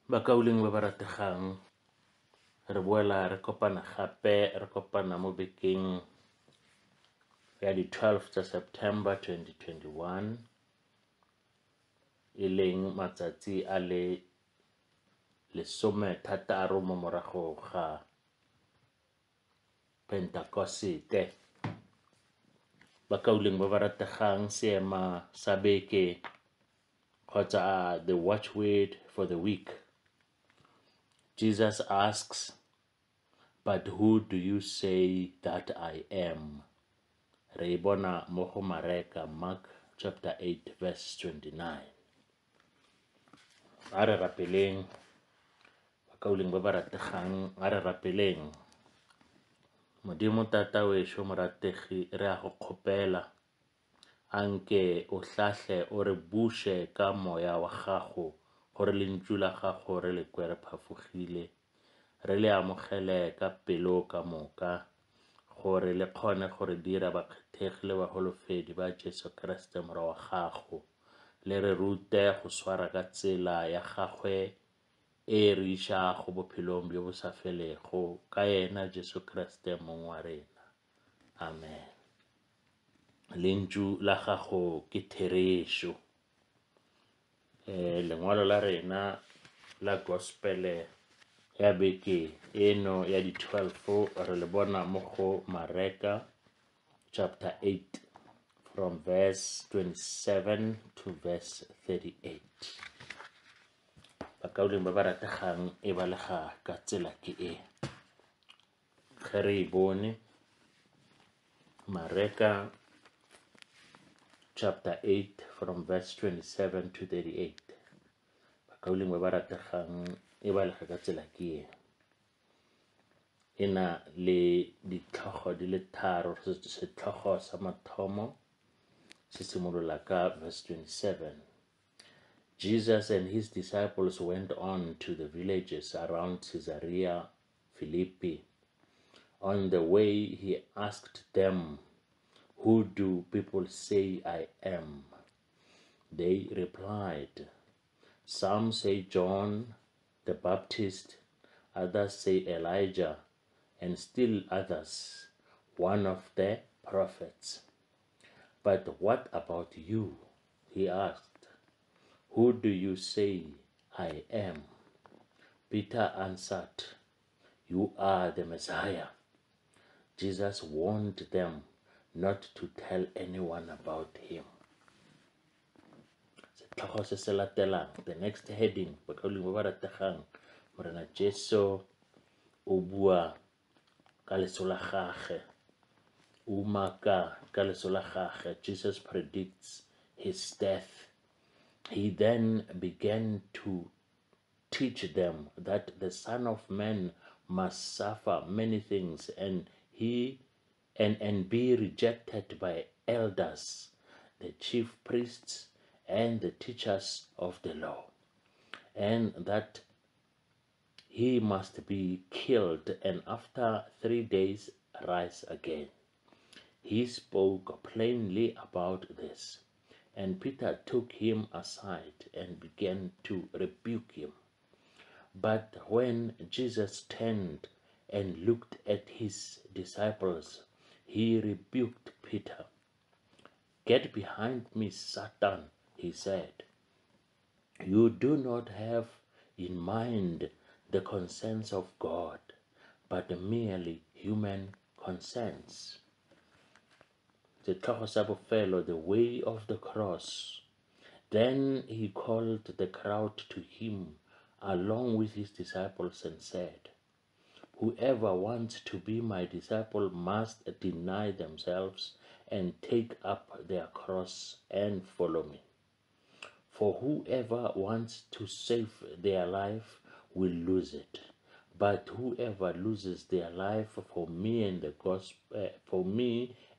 Bakauling ba ba rategang re boela re kopana gape re kopana mo bekeng ya di 12 tsa September 2021 e leng matsatsi a le lesome-thataro mo morago ga Pentakosite. Bakauling ba ba rategang seema sa beke kgotsa the watchword for the week. Jesus asks, "But who do you say that I am?" Re bona mo go Mark chapter 8 verse 29. A re rapeleng bakauling ba ba rategang, a re rapeleng Modimo tata wešo morategi re a go kgopela anke o hlahle o re buše ka moya wa gago gore lentšu la gago re le kwe re phafogile re le amogele ka pelo ka moka gore le kgone gore dira bakgethegi le bagolofedi ba Jesu Kriste mora wa gago le re rute go swara ka tsela ya gagwe e re išago bophelong bjo bo sa felego ka yena Jesu Kriste mong wa rena. Amen. Lentšu la gago ke therešo. Lengwalo la rena la gospele ya beke eno ya di 12 re le bona mo go Mareka chapter 8 from verse 27 to verse 38. Bakauling ba ba rategang e balega ka tsela ke e. Ge re e bone Mareka chapter 8 from verse 27 to 38. Bakauling ba ba rategang e balega ka tsela ke e. Ena le ditlhogo di le tharo. Setlhogo sa mathomo se simolola ka verse 27. Jesus and his disciples went on to the villages around Caesarea Philippi. On the way he asked them, "Who do people say I am?" They replied, "Some say John the Baptist, others say Elijah, and still others, one of the prophets." "But what about you?" he asked. "Who do you say I am?" Peter answered, "You are the Messiah." Jesus warned them not to tell anyone about him. Setlhogo se se latelang, the next heading, bakauling ba ba rategang, morena Jesu o bua ka leso la gagwe, o umaka ka leso la gagwe. Jesus predicts his death. He then began to teach them that the Son of Man must suffer many things and be rejected by elders, the chief priests, and the teachers of the law, and that he must be killed and after 3 days rise again. He spoke plainly about this, and Peter took him aside and began to rebuke him. But when Jesus turned and looked at his disciples, he rebuked Peter. "Get behind me, Satan," he said. "You do not have in mind the consents of God, but merely human consents." Setlhogo sa bofelo, the way of the cross. Then he called the crowd to him along with his disciples and said, "Whoever wants to be my disciple must deny themselves and take up their cross and follow me. For whoever wants to save their life will lose it, but whoever loses their life for me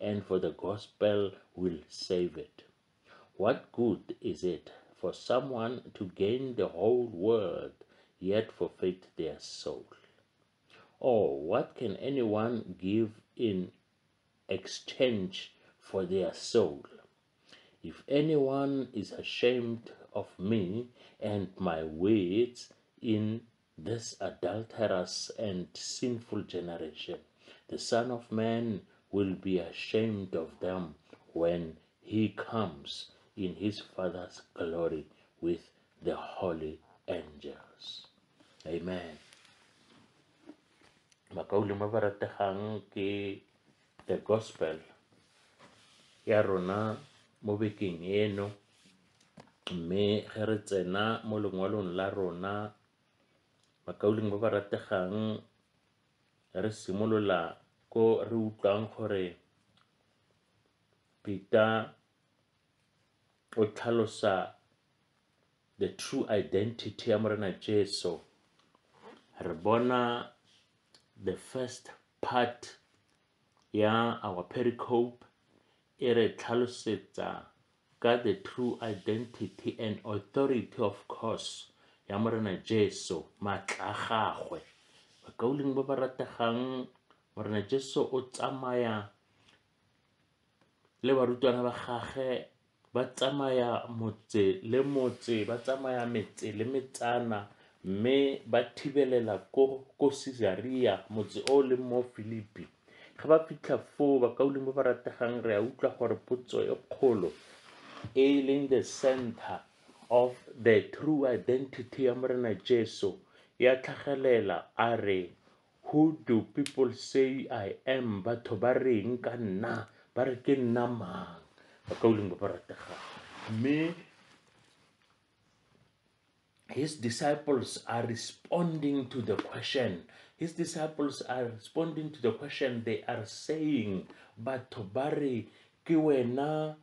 and for the gospel will save it. What good is it for someone to gain the whole world yet forfeit their soul? Or what can anyone give in exchange for their soul? If anyone is ashamed of me and my words in this adulterous and sinful generation. The Son of Man will be ashamed of them when he comes in his Father's glory with the holy angels. Amen. Makauli mabarategang ke the gospel ya rona mo bekeng eno, mme ge re tsena mo lengwalong la rona makauling ba ba rategang re simolola ko re utlwang gore Peter o tlhalosa the true identity ya morena Jesu. Re bona the first part ya our pericope e re tlhalosetsa ka the true identity and authority of course ya morena Jesu, matla gagwe. Bakauling ba ba rategang morena Jesu o tsamaya le barutwana ba gage, ba tsamaya motse le motse, ba tsamaya metse le metsana, mme ba thibelela ko Caesarea, motse o le mo Philippi. Ga ba fitlha foo bakauling ba ba rategang re a utlwa gore potso e kgolo e leng the center of the true identity ya morena Jesu ya tlhagelela a re, who do people say I am? Batho ba reng ka nna, ba re ke nna mang? Bakauling ba ba rategang, mme his disciples are responding to the question. His disciples are responding to the question. They are saying, batho ba re ke wena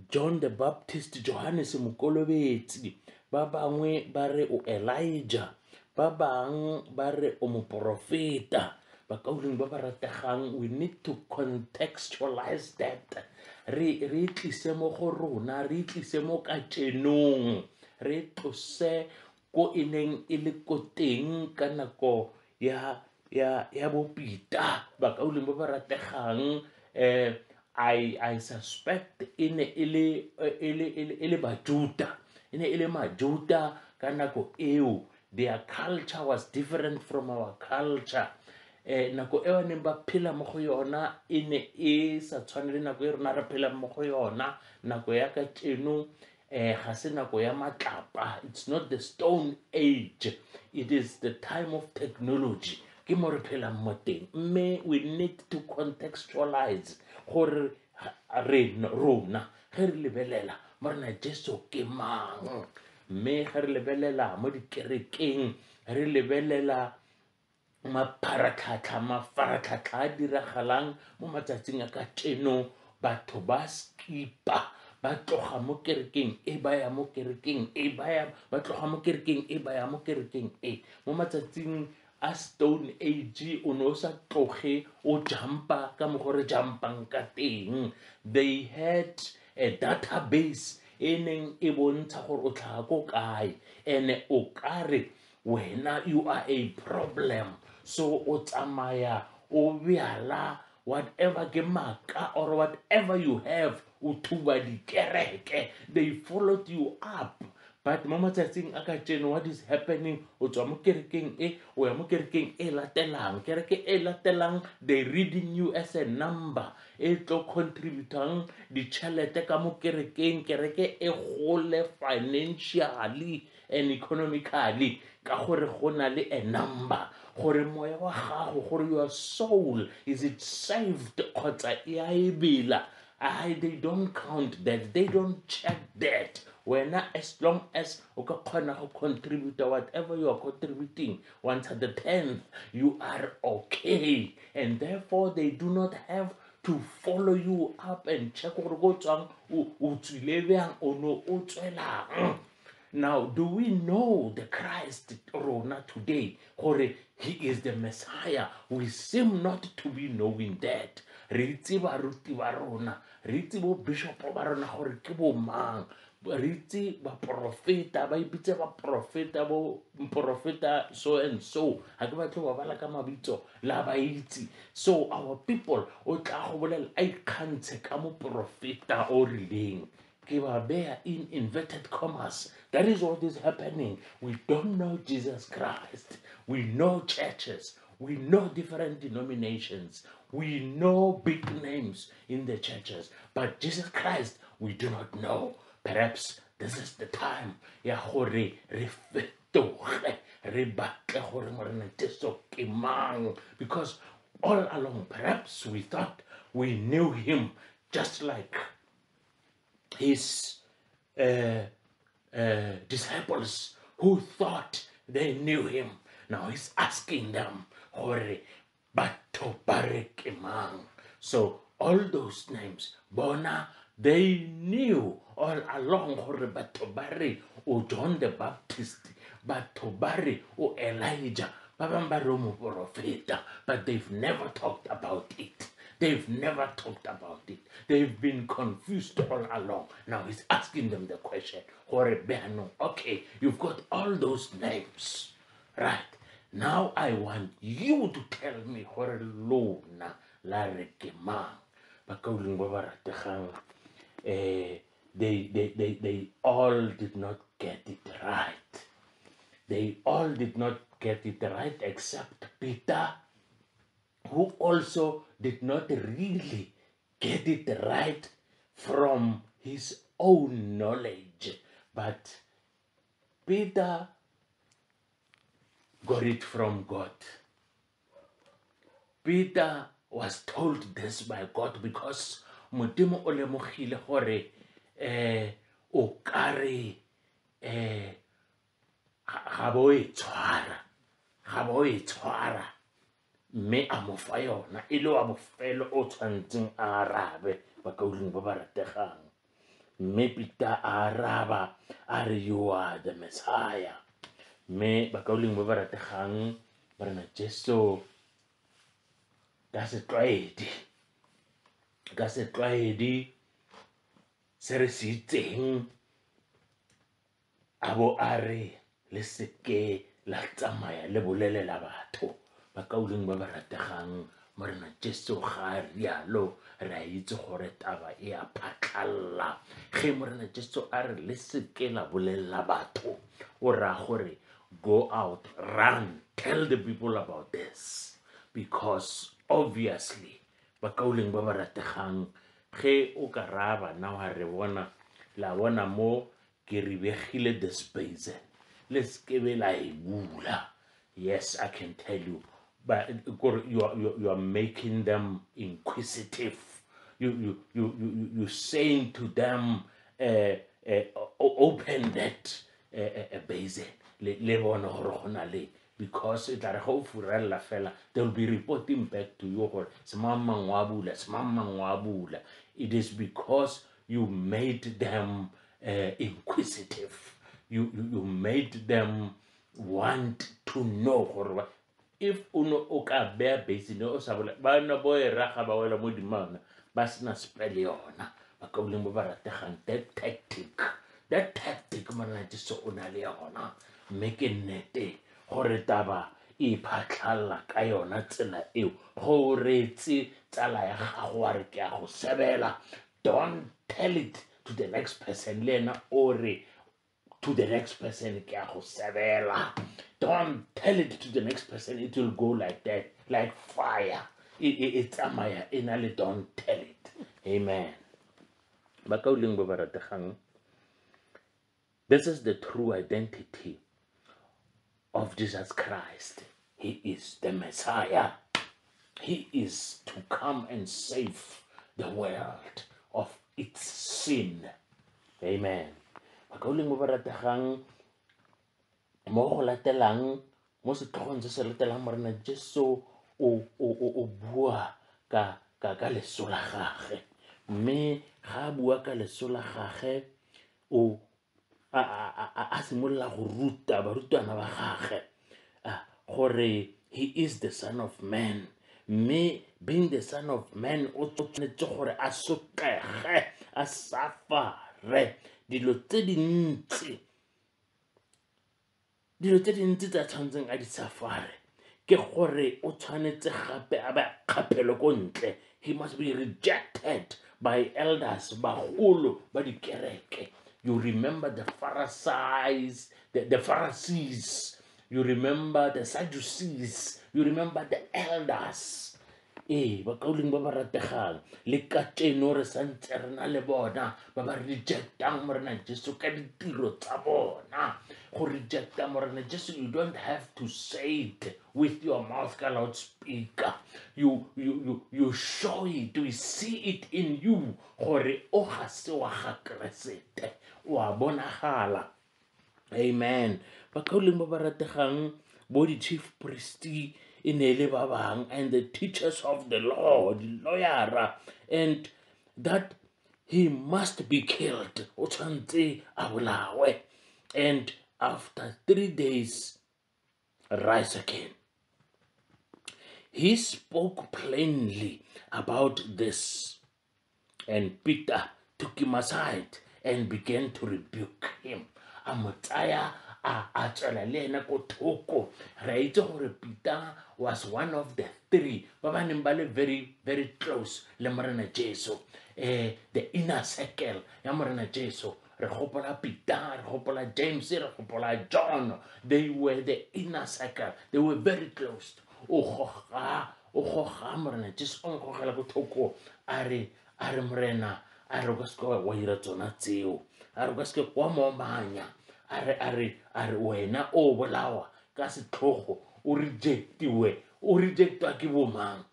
John the Baptist, Johannes Mokolobetsi, ba bangwe ba re o Elijah, ba bang ba re o moprofeta. Bakauling ba ba rategang, we need to contextualize that. Re tlise mo go rona, re tlise mo ka tjenong, re tlose ko e neng e le ko teng ka nako ya bo Peter. Bakauling ba ba rategang, I suspect e ne e le Bajuda, e ne e le Majuda ka nako eo. Their culture was different from our culture. Nako eo ne ba phela mo go yona e ne e sa tshwane le nako e rona re phela mo go yona. Nako ya ka tjeno ga se nako ya matlapa. It's not the stone age, it is the time of technology. Ke mo re phelang mo teng, mme we need to contextualize gore rona ge re lebelela morena Jesu ke mang, mme ge re lebelela mo dikerekeng, re lebelela mafaratlhatlha a diragalang mo matsatsing a ka tjeno. Batho ba skipa, ba tloga mo kerekeng e ba ya mo kerekeng e, ba tloga mo kerekeng e ba ya mo kerekeng e. Mo matsatsing a stone age o no sa tloge o jumpa ka mo gore jumpang ka teng. They had a database e neng e bontsha gore o tlhaga ko kae, ene o kare wena you are a problem, so o tsamaya o byala whatever ke maka or whatever you have o thuba dikereke. They followed you up. But mo matsatsing a ka tjeno, what is happening? O tswa mo kerekeng e o ya mo kerekeng e latelang, kereke e latelang they reading you as a number e tlo contributang ditšhelete ka mo kerekeng, kereke e gole financially and economically ka gore go na le a number, gore moya wa gago, gore your soul, is it saved kgotsa e a e bela. They don't count that, they don't check that. Wena as long as o ka kgona go contribute whatever you are contributing, 1/10, you are okay, and therefore they do not have to follow you up and check gore go tswang o tswile bjang o no o tswelang. Now, do we know the Christ rona today? Gore he is the Messiah. We seem not to be knowing that. Re itse baruti ba rona, re itse bo bishop ba rona gore ke bo mang, re itse ba profeta, ba ibitse ba profeta, bo profeta so and so. Ha ke batle ba bala ka mabitso la ba itse. So our people o tla go bolela a ikgantshe ka mo profeta o rileng. in inverted commas. That is what is happening. We don't know Jesus Christ. We know churches. We know different denominations. We know big names in the churches. But Jesus Christ, we do not know. Perhaps this is the time. Because all along, perhaps we thought we knew him just like his disciples who thought they knew him. Now he's asking them, Hore, Bato Barek Imang. So all those names, Bona, they knew all along Hore Bato Bari, O John the Baptist, Bato Bari, O Elijah, Babambaromo Profeta, but they've never talked about it. They've never talked about it. They've been confused all along. Now he's asking them the question, okay, you've got all those names, right? Now I want you to tell me hore lona la rekemang. They all did not get it right. They all did not get it right except Peter, who also did not really get it right from his own knowledge. But Peter got it from God. Peter was told this by God because Modimo o lemogile gore o kare ga bo e tshwara mme a mo fa yona e le wa bofelo o tshwantseng a arabe ba kauleng ba ba rategang. Mme Peter a araba a re, you are the Messiah. Mme ba kauleng ba ba rategang ba rena Jesu ka setlwaedi se re se itseng a bo a re le seke la tsamaya le bolelela batho. Ba kauleng ba ba rategang morena Jesu ga rialo re a itse gore taba e a phatlalla. Ge morena Jesu a re le seke la bolelela batho, o ra gore go out, run, tell the people about this, because obviously ba kauleng ba ba rategang ge o ka raba na wa re bona la bona mo ke re begile the space le skebe la e bula. Yes, I can tell you, but you are making them inquisitive. You saying to them, open that base le bona gore gona le, because it are go furella fela, they'll be reporting back to you gore semamang wa bula. It is because you made them inquisitive. You made them want to know gore if uno o ka bea base no o sa bola bana bo e raga ba wela mo dimana ba sena spell yona. Ba ka boleng bo ba rategang that tactic mana tso o na le yona. Mme ke nnete gore taba e phatlhala ka yona tsela eo gore tse tsala ya gago wa re ke a go sebela. Don't tell it to the next person, lena or to the next person ke a go sebela. Don't tell it to the next person, it will go like that, like fire. It's amaya inale, don't tell it. Amen. This is the true identity of Jesus Christ. He is the Messiah. He is to come and save the world of its sin. Amen. Mo go latelang mo setlhogong se se latelang morena Jesu o bua ka leso la gage, mme ga a bua ka leso la gage o a simolola go ruta barutwana ba gage gore he is the Son of Man, mme being the Son of Man o tshwanetse gore a sotege, a suffer dilo tse dintsi tsa tshwantseng a di safare ke gore o tshwanetse gape a ba kgapelo ko ntle. He must be rejected by elders, baholo, by the kereke. You remember the Pharisees, the Pharisees. You remember the Sadducees. You remember the elders. Bakauling ba ba rategang le ka tseno re santse re na le bona ba ba rejectang morena Jesu ka ditiro tsa bona. Go rejecta morena Jesu, you don't have to say it with your mouth ka loudspeaker. You show it, we see it in you gore o ga se wa ga Keresete wa bonagala. Amen. Bakauling ba ba rategang bo di chief priest in Elebabang and the teachers of the law, the lawyer, and that he must be killed. And after 3 days, rise again. He spoke plainly about this, and Peter took him aside and began to rebuke him. Amataya a tswela le ena ko thoko. Re itse gore Peter was one of the three ba ba neng ba le very, very close le morena Jesu. The inner circle ya morena Jesu. Re gopola Peter, re gopola James, re gopola John. They were the inner circle. They were very close. O goga morena Jesu o ngogela ko thoko. Are morena a re ka se wa ira tsona tseo. A re ka se wa momanya. Are wena o bolawa ka setlogo o rejectwa ke bomang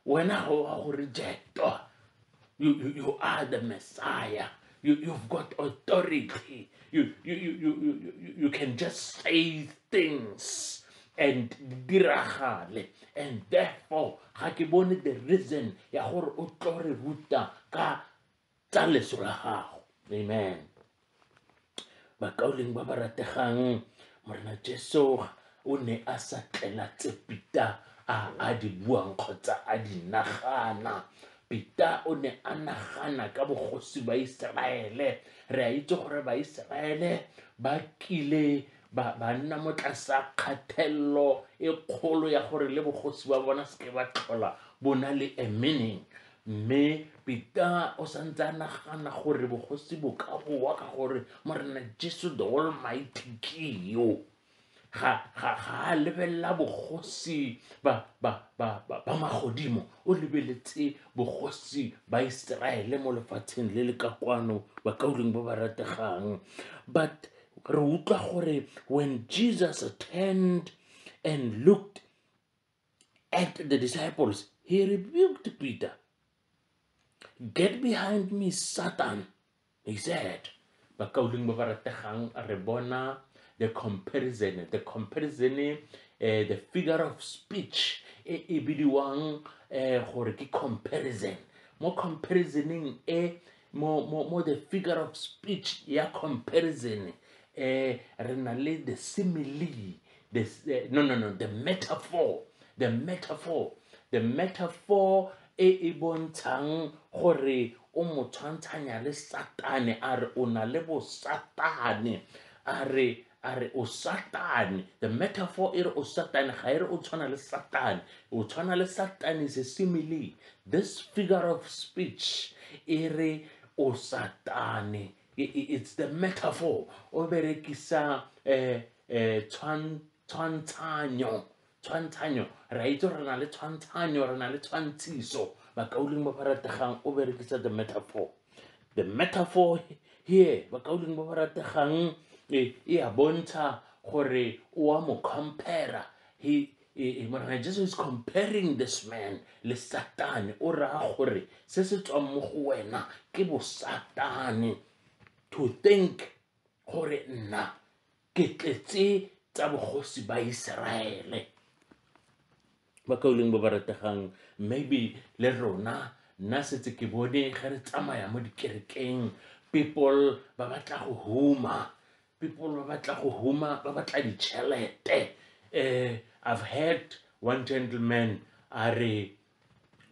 wena go rejectwa. You are the Messiah. You've got authority. You can just say things and diragale, and therefore ga ke bone the reason ya gore o tlo re ruta ka tsa leso la gago. Amen. Bakauling ba ba rategang morena Jesu o ne a sa tlelatse Peter a di buang kgotsa a di nagana. Peter o ne a nagana ka bogosi ba Israele. Re a itse gore ba Israele ba kile ba nna mo tlasa kgatelelo e kgolo ya gore le bogosi ba bona se ke ba tlhola bona le a meaning. Me Peter o santse a nagana gore bogosi bo ka boa ka gore morena Jesu the Almighty ke yo. Ga lebella bogosi ba magodimo, o lebeletse bogosi ba Israele mo lefatsheng le le ka kwano bakauling ba ba rategang. But re utlwa gore when Jesus turned and looked at the disciples, he rebuked Peter. Get behind me, Satan, he said. Bakauling ba ba rategang re bona the comparison, the figure of speech e bidiwang gore ke comparison. Mo comparing mo the figure of speech ya comparison re na le the simile, the metaphor e bontshang gore o mo tshwantshanya le Satane, a re o na le bo Satane, a re o Satane. The metaphor e re o Satane, ga e re o tshwana le Satane. O tshwana le Satane is a simile. This figure of speech e re o Satane. It's the metaphor. O berekisa tshwantshanyo. Re itse re na le tshwantshanyo, re na le tshwantshiso. Bakauling ba ba rategang o berekisa the metaphor. The metaphor here, bakauling ba ba rategang e a bontsha gore o a mo compare. Morena Jesus is comparing this man le Satane. O raya gore se se tswang mo go wena ke bo Satane. To think gore nna ke tletse tsa bogosi ba Israele. Bakauling ba ba rategang, maybe le rona nna setse ke bone ge re tsamaya mo dikerekeng, people ba batla go huma, ba batla ditšhelete. I've heard one gentleman a re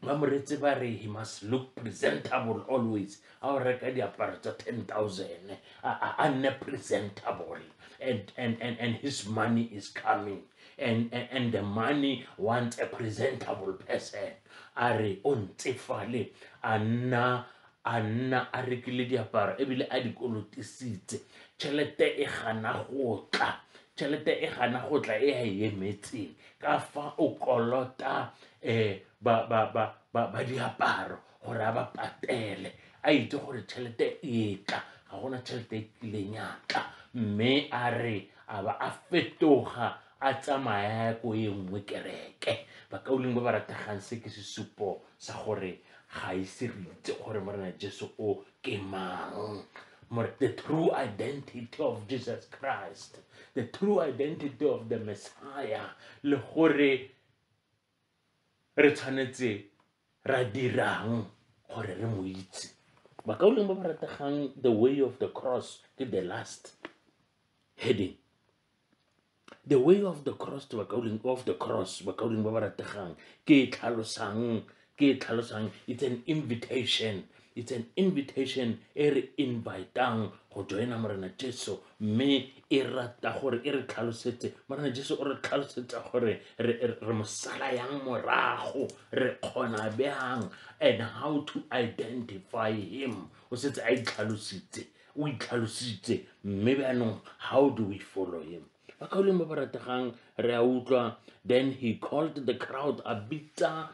ba moretse ba re he must look presentable always. A o reka diaparo tsa 10,000 a nne presentable, and his money is coming. and the money wants a presentable person. Are o ntsefale a nna a rekile diaparo ebile a di kolotisitse, tšhelete e gana go tla, tšhelete e gana go tla e a emetseng ka fa o kolota ba diaparo gore a ba patele, a itse gore tšhelete e tla, ga gona tšhelete e tlileng ya tla, mme a re a ba a fetoga a tsamaya ko e nngwe kereke. Bakauleng ba ba rategang, se ke sesupo sa gore ga ise re itse gore morena Jesu o ke mang. The true identity of Jesus Christ, the true identity of the Messiah, le gore re tshwanetse ra dirang gore re mo itse. Bakauleng ba ba rategang, the way of the cross ke the last heading. The way of the cross to bakauleng of the cross, bakauleng ba ba rategang, ke tlhalosang, it's an invitation. It's an invitation e re invitang go joina morena Jesu, mme e rata gore e re tlhalosetse morena Jesu o re tlhalosetsa gore re mo sala yang morago, re kgona bjang, and how to identify him. O setse a itlhalositse, o itlhalositse, mme bjanong how do we follow him? Bakauleng ba ba rategang, re a utlwa, then he called the crowd, a bitsa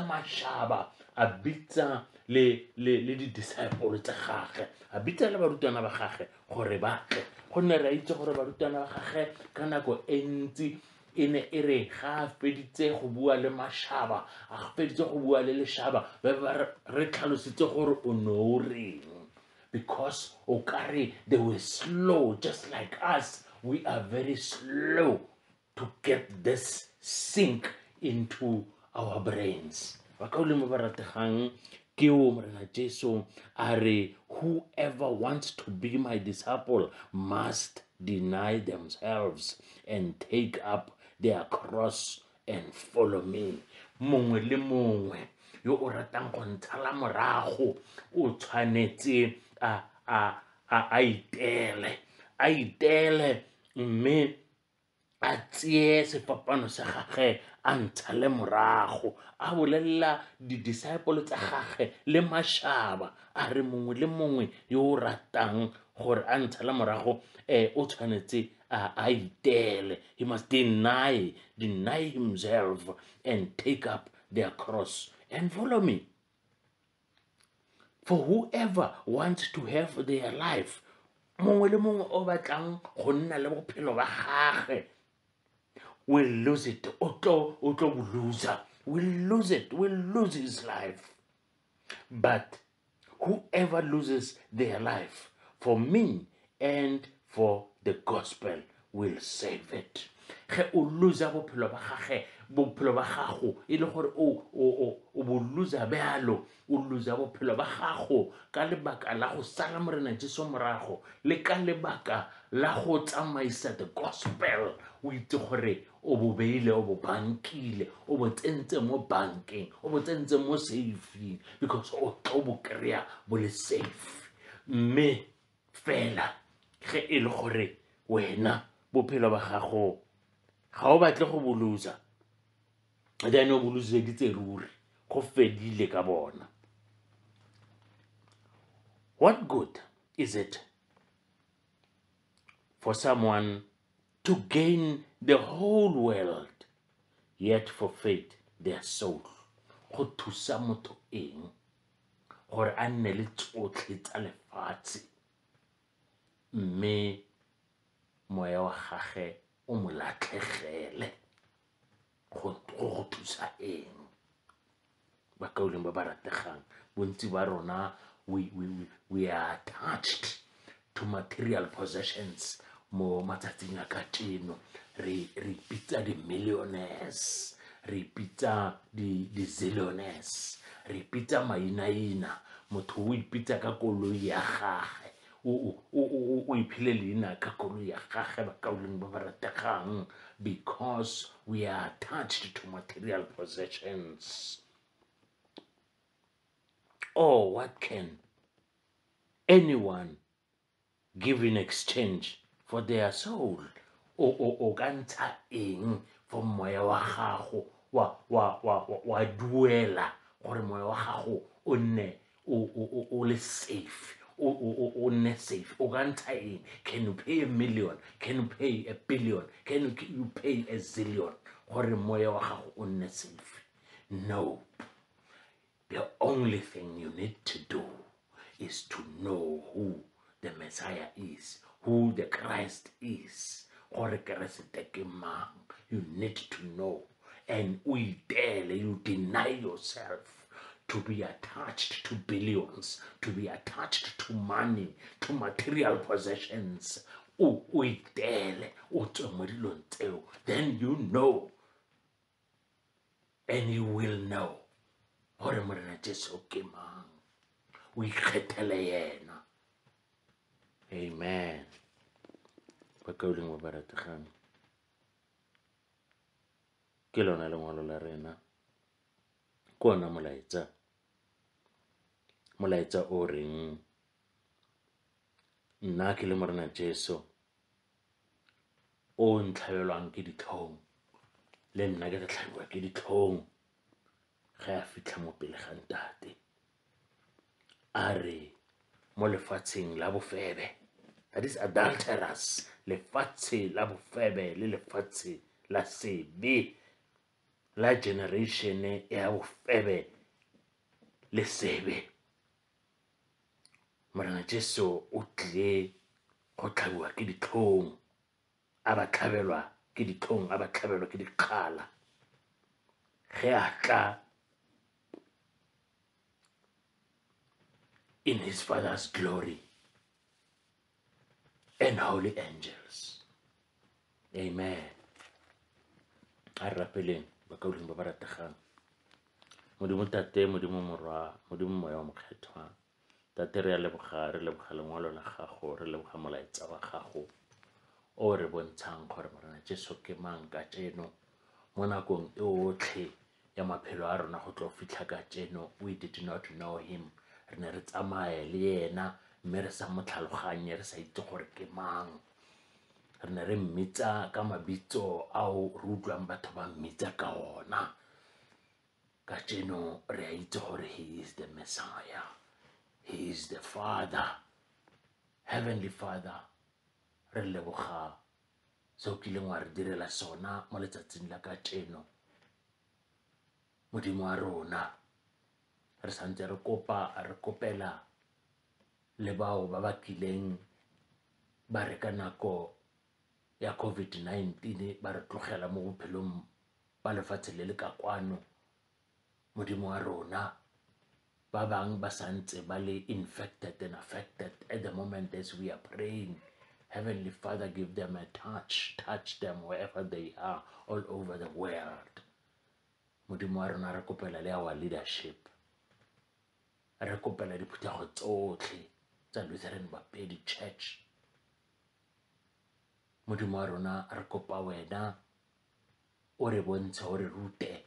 mashaba, a bitsa le di-disciple tsa gage, a bitsa le barutwana ba gage gore batle, gonne re a itse gore barutwana ba gage ka nako e ntsi e ne e re ga a feditse go bua le mashaba, a feditse go bua le leshaba, ba re tlhalositse gore o ne o reng, because o kare they were slow, just like us. We are very slow to get this sink into our brains. Bakauleng ba rategang, ke o morena Jesu a re, whoever wants to be my disciple must deny themselves and take up their cross and follow me. Mongwe le mongwe yo o ratang go ntshala morago o tshwanetse a itele, mme a tseye sefapano sa gage a ntshale morago, a bolelela di-disciple tsa gage le mashaba, a re mongwe le mongwe yo o ratang gore a ntshale morago o tshwanetse a itele. He must deny himself and take up their cross and follow me. For whoever wants to have their life, mongwe le mongwe o batlang go nna le bophelo ba gage, will lose it. Will lose his life. But whoever loses their life for me and for the gospel will save it. Ge o loser bophelo ba gago e le gore o bo loser bjalo, o loser bophelo ba gago ka lebaka la go sala morena Jesu morago, le ka lebaka la go tsamaisa the gospel. O itse gore o bo beile, o bo bankile, o bo tsentse mo bankeng, o bo tsentse mo safeng, because o tlo bo kry-a bo le safe. Mme fela ge e le gore wena bophelo ba gago ga o batle go bo loser, then o bo loseditse ruri, go fedile ka bona. What good is it for someone to gain the whole world yet forfeit their soul? Go thusa motho eng gore a nne le tsotlhe tsa lefatshe, mme moya wa gage o mo latlhegele? Go thusa eng? Bakauleng ba ba rategang, bontsi ba rona we are attached to material possessions mo matsatsing a kajeno. Re pitsa di-millionaires, re pitsa di-zillionaires, re pitsa mainaina. Motho o ipitsa ka koloi ya gage, o iphile leina ka koloi ya gage, bakauleng ba ba rategang, because we are attached to material possessions. Or what can anyone give in exchange for their soul? o ka ntsha eng for moya wa gago wa duela gore moya wa gago o nne o le safe, o nne safe. O ka ntsha eng? Can you pay $1 million? Can you pay $1 billion? Can you pay $1 zillion gore moya wa gago o nne safe? No. The only thing you need to do is to know who the Messiah is, who the Christ is. Gore Keresete ke mang. You need to know. And you deny yourself to be attached to billions, to be attached to money, to material possessions. Then you know, and you will know. Gore Morena Jesu ke mang. O ikgethele yena. Amen. Bakauling wa barategane ke lona lengwalo la rena, ke ona molaetsa o reng nna ke le Morena Jesu o ntlhabelwang ke ditlhong, le nna ke tlhabiwa ke ditlhong ge a fitlha mo pele ga Ntate, a re mo lefatsheng la bofebe, that is adulterous, lefatshe la bofebe le lefatshe la sebe, la generation ya bofebe le sebe. Morena Jesu o tlile go tlhabiwa ke ditlhong, a ba tlhabelwa ke ditlhong, a ba tlhabelwa ke dikgala ge a tla in his Father's glory and holy angels. Amen. A rapeleng bakauling ba ba rategang. Modimo Tate, Modimo Morwa, Modimo Moya wa Mokgethwa, Tate re a leboga, re leboga lengwalo la gago, re leboga molaetsa wa gago o re bontshang gore Morena Jesu ke mang ka tseno mo nakong e otlhe ya maphelo a rona go tlo fitlha ka tseno. We did not know him. Re ne re tsamaye le yena mme re sa mo tlhaloganye, re sa itse gore ke mang. Re ne re mmitsa ka mabitso ao re utlwang batho ba mmitsa ka ona. Ka tseno re a itse gore he is the Messiah, he is the Father, Heavenly Father. Re leboga seo kileng wa re direla sona mo letsatsing la ka tseno, Modimo wa rona. Re santse re kopela le bao ba ba kileng ba re ka nako ya COVID-19 ba re tlogela mo bophelong ba lefatshe le le ka kwano. Modimo wa rona, ba bang ba santse ba le infected and affected at the moment as we are praying. Heavenly Father, give them a touch them wherever they are all over the world. Modimo wa rona, re kopela le our leadership, re kopela diphuthego tsotlhe tsa Lutheran Bapedi Church. Modimo wa rona, re kopa wena o re bontshe, o re rute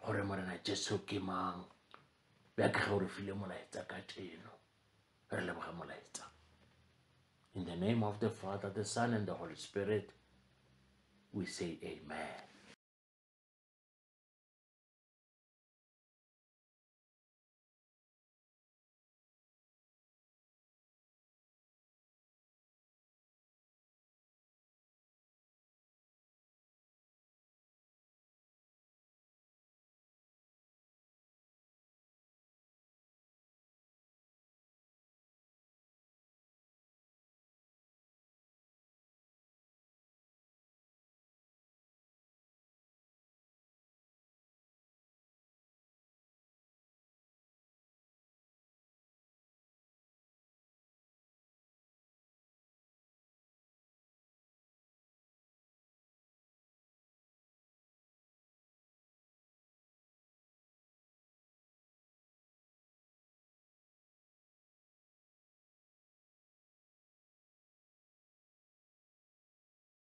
gore Morena Jesu ke mang, bjaka ge o re file molaetsa ka tseno. Re leboga molaetsa. In the name of the Father, the Son, and the Holy Spirit, we say amen.